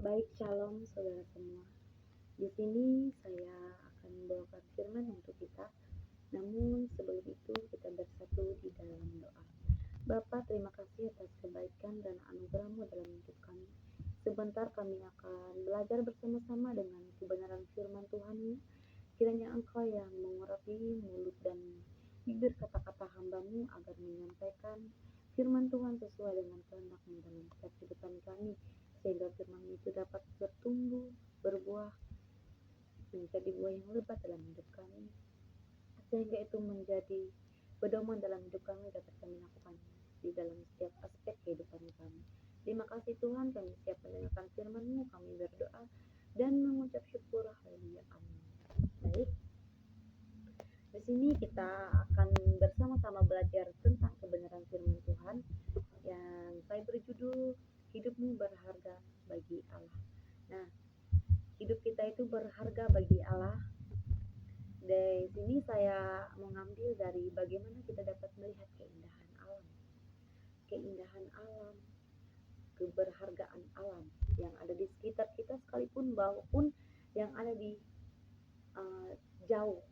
Baik, shalom saudara semua. Di sini saya akan membawakan firman untuk kita. Namun sebelum itu kita bersatu di dalam doa. Bapa, terima kasih atas kebaikan dan anugerah-Mu dalam hidup kami. Sebentar kami akan belajar bersama-sama dengan kebenaran firman Tuhan-Mu. Kiranya Engkau yang mengurapi mulut dan bibir kata-kata hamba-Mu agar menyampaikan firman Tuhan sesuai dengan kehendak-Mu dalam setiap kehidupan kami, sehingga firman itu dapat bertumbuh, berbuah, menjadi buah yang lebat dalam hidup kami, sehingga itu menjadi pedoman dalam hidup kami dapat kami lakukan di dalam setiap aspek kehidupan kami. Terima kasih Tuhan, kami siap mendengarkan firman-Mu, kami berdoa dan mengucap syukur. Haleluya, amin. Baik, di sini kita akan bersama-sama belajar tentang kebenaran firman Tuhan yang saya berjudul Hidupmu Berharga Bagi Allah. Nah, hidup kita itu berharga bagi Allah. Di sini saya mengambil dari bagaimana kita dapat melihat keindahan alam, keberhargaan alam yang ada di sekitar kita sekalipun, maupun yang ada di jauh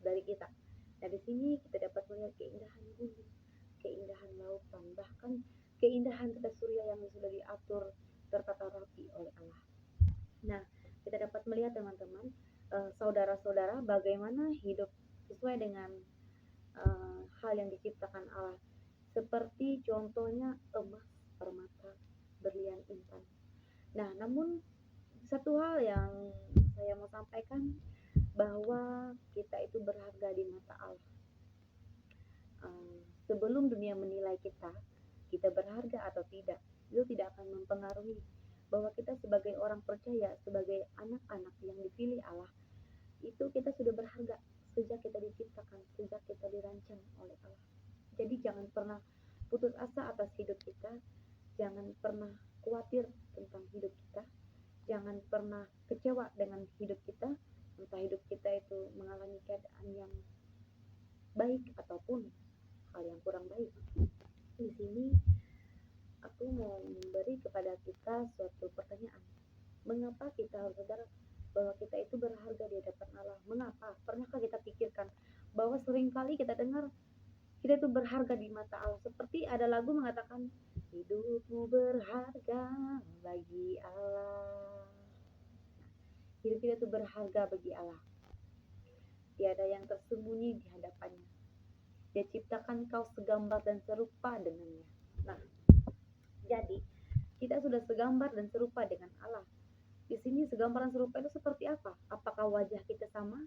dari kita. Nah, di sini kita dapat melihat keindahan gunung, keindahan lautan, bahkan keindahan tata surya yang sudah diatur tertata rapi oleh Allah. Nah, kita dapat melihat teman-teman, saudara-saudara, bagaimana hidup sesuai dengan hal yang diciptakan Allah. Seperti contohnya emas, permata, berlian, intan. Nah, namun satu hal yang saya mau sampaikan, bahwa kita itu berharga di mata Allah. Sebelum dunia menilai kita berharga atau tidak, itu tidak akan mempengaruhi bahwa kita sebagai orang percaya, sebagai anak-anak yang dipilih Allah, itu kita sudah berharga sejak kita diciptakan, sejak kita dirancang oleh Allah. Jadi jangan pernah putus asa atas hidup kita, jangan pernah khawatir tentang hidup kita, jangan pernah kecewa dengan hidup kita, entah hidup kita itu mengalami keadaan yang baik ataupun hal yang kurang baik. Di sini aku mau memberi kepada kita suatu pertanyaan. Mengapa kita harus sadar bahwa kita itu berharga di hadapan Allah? Mengapa? Pernahkah kita pikirkan bahwa seringkali kita dengar kita itu berharga di mata Allah? Seperti ada lagu mengatakan, hidupmu berharga bagi Allah. Hidup kita itu berharga bagi Allah. Tiada yang tersembunyi di hadapannya. Dia ciptakan kau segambar dan serupa dengannya. Nah, jadi kita sudah segambar dan serupa dengan Allah. Di sini segambar dan serupa itu seperti apa? Apakah wajah kita sama?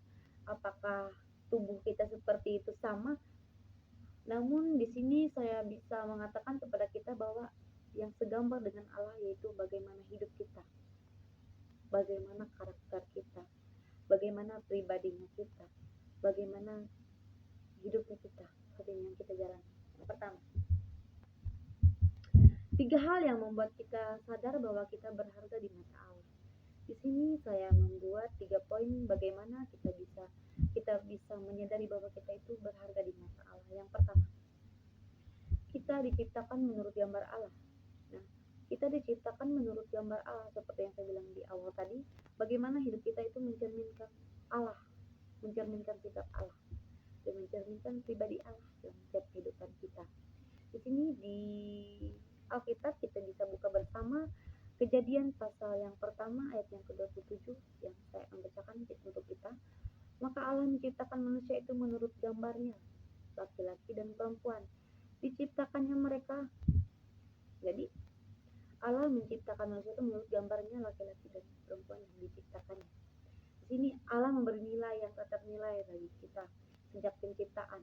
Apakah tubuh kita seperti itu sama? Namun di sini saya bisa mengatakan kepada kita bahwa yang segambar dengan Allah yaitu bagaimana hidup kita, bagaimana karakter kita, bagaimana pribadinya kita, bagaimana hidupnya kita, seperti yang kita jalani. Yang pertama, 3 hal yang membuat kita sadar bahwa kita berharga di mata Allah. Di sini saya membuat 3 poin bagaimana kita bisa menyadari bahwa kita itu berharga di mata Allah. Yang pertama, kita diciptakan menurut gambar Allah. Nah, kita diciptakan menurut gambar Allah seperti yang saya bilang di awal tadi, bagaimana hidup kita itu mencerminkan Allah, mencerminkan sikap Allah, dan mencerminkan pribadi Allah dalam setiap kehidupan kita. Di sini di Alkitab kita bisa buka bersama Kejadian pasal yang pertama ayat yang ke-27 yang saya akan bacakan untuk kita. Maka Allah menciptakan manusia itu menurut gambarnya, laki-laki dan perempuan. Diciptakannya mereka. Jadi Allah menciptakan manusia itu menurut gambarnya, laki-laki dan perempuan yang diciptakannya. Di sini Allah memberi nilai yang tak ternilai bagi kita sejak penciptaan,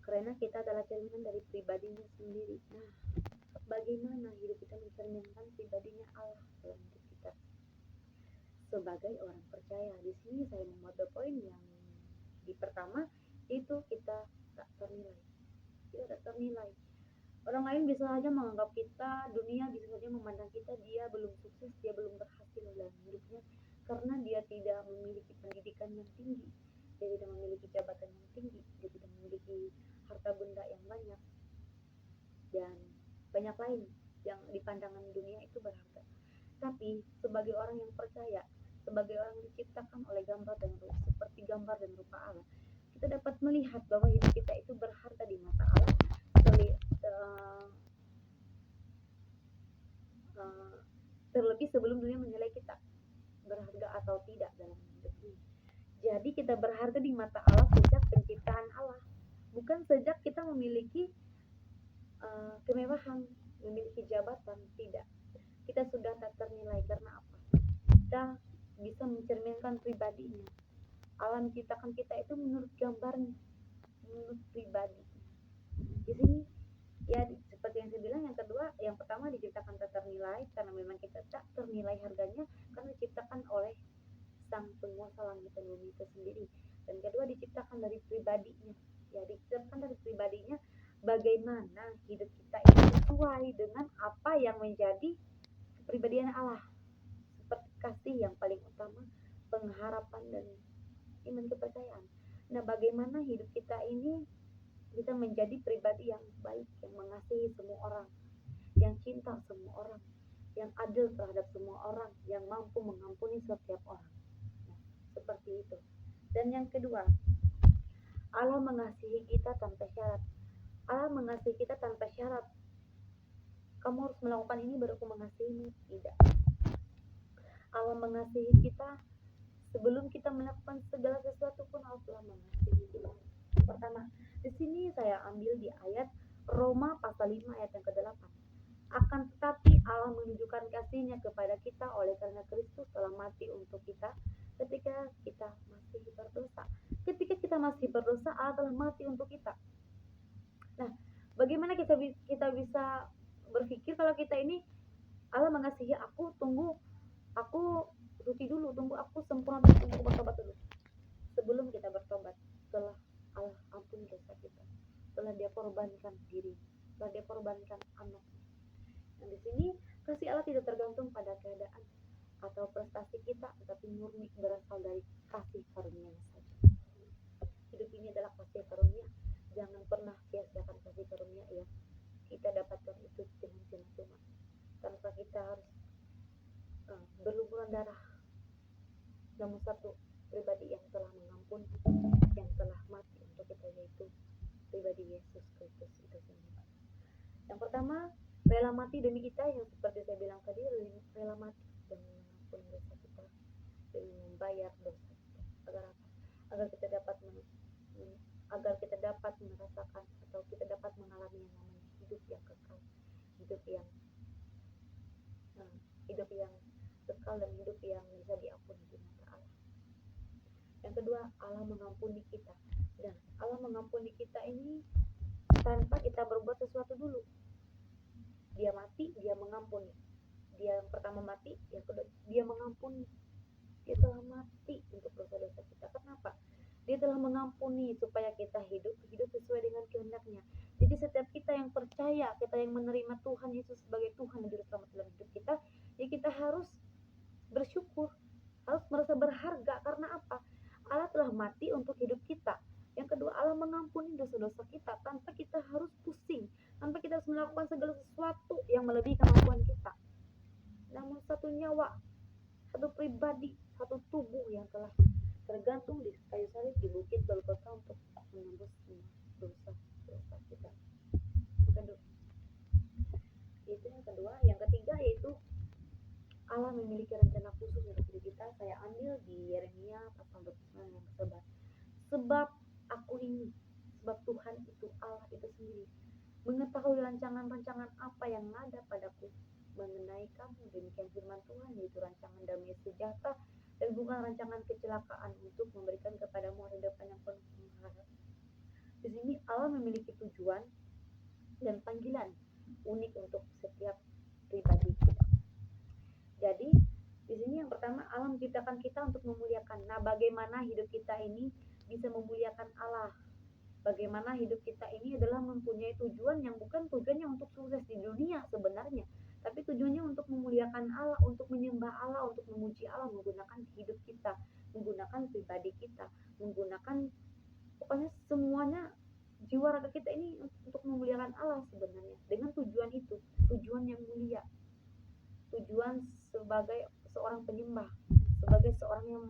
karena kita adalah cerminan dari pribadinya sendiri. Nah, bagaimana hidup kita mencerminkan pribadinya Allah dalam hidup kita sebagai orang percaya? Di sini saya membuat 2 poin. Yang di pertama itu kita tak ternilai. Kita tak ternilai. Orang lain bisa saja menganggap kita, dunia bisa saja memandang kita, dia belum sukses, dia belum berhasil dalam hidupnya karena dia tidak memiliki pendidikan yang tinggi, dia tidak memiliki jabatan yang tinggi, dia tidak memiliki harta benda yang banyak, dan banyak lain yang di pandangan dunia itu berharga. Tapi sebagai orang yang percaya, sebagai orang yang diciptakan oleh gambar dan rupa, seperti gambar dan rupa Allah, kita dapat melihat bahwa hidup kita itu berharga di mata Allah. eh, eh, Terlebih sebelum dunia menilai kita berharga atau tidak dalam hidup ini. Jadi kita berharga di mata Allah sejak penciptaan Allah, bukan sejak kita memiliki kemewahan, memiliki jabatan, tidak. Kita sudah tak ternilai karena apa? Kita bisa mencerminkan pribadinya. Allah menciptakan kita itu menurut gambarnya, menurut pribadi. Di sini ya seperti yang saya bilang, yang kedua, yang pertama diciptakan tak ternilai karena memang kita tak ternilai harganya karena diciptakan oleh sang penguasa langit dan bumi itu sendiri. Dan kedua diciptakan dari pribadinya, ya diciptakan dari pribadinya bagaimana hidup kita itu sesuai dengan apa yang menjadi kepribadian Allah, seperti kasih yang paling utama, pengharapan dan iman kepercayaan. Nah, bagaimana hidup kita ini bisa menjadi pribadi yang baik, yang mengasihi semua orang, yang cinta semua orang, yang adil terhadap semua orang, yang mampu mengampuni setiap orang. Nah, seperti itu. Dan yang kedua, Allah mengasihi kita tanpa syarat. Allah mengasihi kita tanpa syarat. Kamu harus melakukan ini baru aku mengasihimu. Tidak. Allah mengasihi kita sebelum kita melakukan segala sesuatu pun Allah telah mengasihi kita. Pertama, di sini saya ambil di ayat Roma pasal 5 ayat yang ke-8. Akan tetapi Allah menunjukkan kasih-Nya kepada kita oleh karena Kristus telah mati untuk kita ketika kita masih berdosa. Ketika kita masih berdosa, Allah telah mati untuk kita. Nah, bagaimana kita bisa berpikir kalau kita ini Allah mengasihi aku, tunggu aku suci dulu, tunggu aku sempurna dulu, tunggu bertobat dulu. Sebelum kita bertobat, setelah Allah ampuni dosa kita, setelah Dia korbankan diri, setelah Dia korbankan anak. Nah, di sini kasih Allah tidak tergantung pada keadaan atau prestasi kita, tetapi murni berasal dari kasih karunia saja. Hidup ini adalah kasih karunia. Jangan pernah sia-siakan kasih karunia ya. Kita dapatkan itu dengan cuma-cuma, tanpa kita harus berlumuran darah. Namun satu pribadi yang telah mengampuni, yang telah mati untuk kita, yaitu pribadi Yesus Kristus itu sendiri. Yang pertama, rela mati demi kita, yang seperti saya bilang tadi, rela mati demi mengampuni dosa kita, demi membayar dosa kita. Agar apa? Agar kita dapat merasakan atau kita dapat mengalami yang namanya hidup yang kekal, hidup yang hidup yang kekal dan hidup yang bisa diampuni di mata Allah. Yang kedua, Allah mengampuni kita. Dan Allah mengampuni kita ini tanpa kita berbuat sesuatu dulu. Dia mati, Dia mengampuni. Dia yang pertama mati, yang kedua Dia mengampuni. Dia telah mati untuk dosa-dosa kita. Kenapa? Dia telah mengampuni supaya kita hidup sesuai dengan kehendak-Nya. Jadi setiap kita yang percaya, kita yang menerima Tuhan Yesus sebagai Tuhan dan Juru Selamat dalam hidup kita, ya kita harus bersyukur, harus merasa berharga. Karena apa? Allah telah mati untuk hidup kita. Yang kedua, Allah mengampuni dosa-dosa kita tanpa kita harus pusing, tanpa kita harus melakukan segala sesuatu yang melebihi kemampuan kita. Namun satu nyawa, satu pribadi, satu tubuh yang telah tergantung di kayu salib di bukit Golgota untuk menembus dosa kita. Itu yang kedua. Yang ketiga yaitu Allah memiliki rencana khusus untuk hidup kita. Saya ambil di Yeremia pasal 29 yang ke-11. Sebab aku ini, sebab Tuhan itu, Allah itu sendiri, mengetahui rancangan-rancangan apa yang ada padaku mengenai kamu. Demikian firman Tuhan, yaitu rancangan damai sejahtera dan bukan rancangan kecelakaan, untuk memberikan kepadamu hari depan yang penuh pengharapan. Di sini Allah memiliki tujuan dan panggilan unik untuk setiap pribadi kita. Jadi di sini yang pertama, Allah menciptakan kita untuk memuliakan. Nah, bagaimana hidup kita ini bisa memuliakan Allah? Bagaimana hidup kita ini adalah mempunyai tujuan yang bukan tujuannya untuk sukses di dunia sebenarnya, tapi tujuannya untuk memuliakan Allah, untuk menyembah Allah, untuk memuji Allah, menggunakan hidup kita, menggunakan pribadi kita, menggunakan pokoknya semuanya, jiwa raga kita ini untuk memuliakan Allah sebenarnya, dengan tujuan itu, tujuan yang mulia, tujuan sebagai seorang penyembah, sebagai seorang yang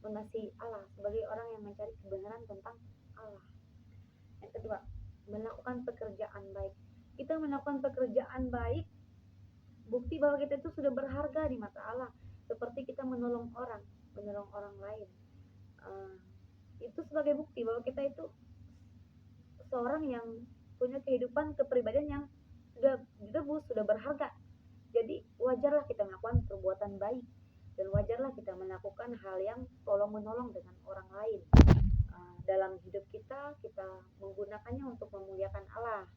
mengasihi Allah, sebagai orang yang mencari kebenaran tentang Allah. Yang kedua, melakukan pekerjaan baik. Kita melakukan pekerjaan baik, bukti bahwa kita itu sudah berharga di mata Allah. Seperti kita menolong orang lain. Uh, itu sebagai bukti bahwa kita itu seorang yang punya kehidupan kepribadian yang sudah ditebus, sudah berharga. Jadi wajarlah kita melakukan perbuatan baik dan wajarlah kita melakukan hal yang tolong menolong dengan orang lain. Dalam hidup kita menggunakannya untuk memuliakan Allah,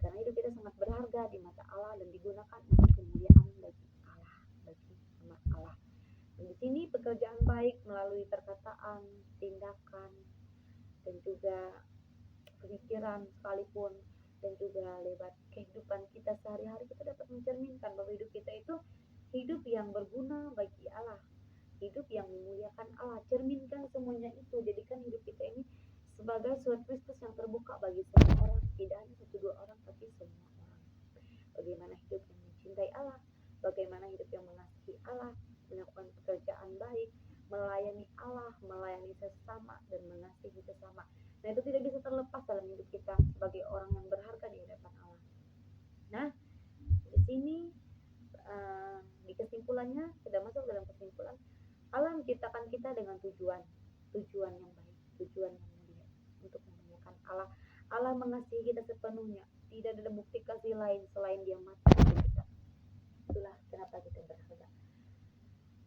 karena hidup kita sangat berharga di mata Allah dan digunakan untuk kemuliaan bagi Allah, bagi nama Allah. Dan di sini pekerjaan baik melalui perkataan, tindakan, dan juga pemikiran sekalipun, dan juga lewat kehidupan kita sehari-hari, kita dapat mencerminkan bahwa hidup kita itu hidup yang berguna bagi Allah, hidup yang memuliakan Allah. Cerminkan semuanya itu, jadikan hidup kita ini sebagai surat Kristus yang terbuka bagi semua orang, tidak hanya satu dua orang tapi semua orang. Bagaimana hidup yang mencintai Allah, bagaimana hidup yang mengasihi Allah, melakukan pekerjaan baik, melayani Allah, melayani sesama, dan mengasihi sesama. Nah, itu tidak bisa terlepas dalam hidup kita sebagai orang yang berharga di hadapan Allah. Nah, di sini di kesimpulannya, sudah masuk dalam kesimpulan, Allah menciptakan kita dengan tujuan yang baik, tujuan yang mulia, untuk memuliakan Allah. Allah mengasihi kita sepenuhnya, tidak ada bukti kasih lain selain Dia mati untuk kita. Itulah kenapa kita berharga.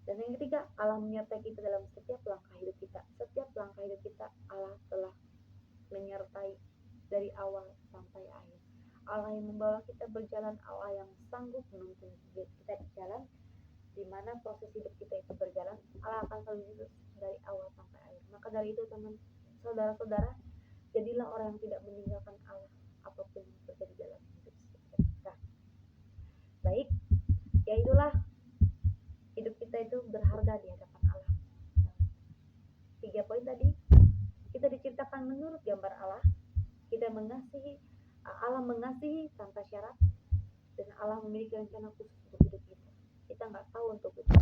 Dan yang ketiga, Allah menyertai kita dalam setiap langkah hidup kita. Setiap langkah hidup kita Allah telah menyertai dari awal sampai akhir. Allah yang membawa kita berjalan, Allah yang sanggup menuntun kita di jalan di mana proses hidup kita itu berjalan. Allah akan selalu hidup dari awal sampai akhir. Maka dari itu teman, saudara-saudara, jadilah orang yang tidak meninggalkan Allah apapun yang terjadi dalam hidup kita. Baik, ya itulah hidup kita itu berharga di hadapan Allah. Nah, 3 poin tadi, kita diciptakan menurut gambar Allah, kita mengasihi, Allah mengasihi tanpa syarat, dan Allah memiliki rencana khusus untuk hidup kita. Kita nggak tahu untuk itu,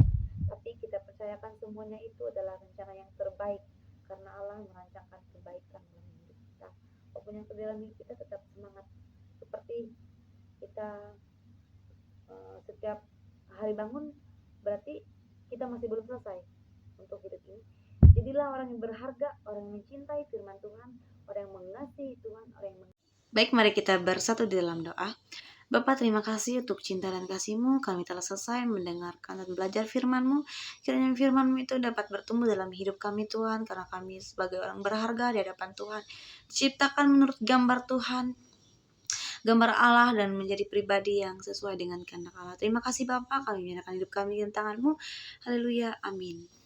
tapi kita percayakan semuanya itu adalah rencana yang terbaik, karena Allah merancangkan kebaikan dalam hidup kita. Apapun yang terjadi dalam hidup kita, tetap semangat. Seperti kita setiap hari bangun, berarti kita masih belum selesai untuk hidup ini. Jadilah orang yang berharga, orang yang mencintai firman Tuhan, orang yang mengasihi Tuhan, orang yang Baik, mari kita bersatu di dalam doa. Bapa, terima kasih untuk cinta dan kasih-Mu. Kami telah selesai mendengarkan dan belajar firman-Mu. Kiranya firman-Mu itu dapat bertumbuh dalam hidup kami, Tuhan, karena kami sebagai orang berharga di hadapan Tuhan, diciptakan menurut gambar Tuhan, gambar Allah, dan menjadi pribadi yang sesuai dengan kehendak Allah. Terima kasih Bapa, kami menyerahkan hidup kami di tangan-Mu. Haleluya, amin.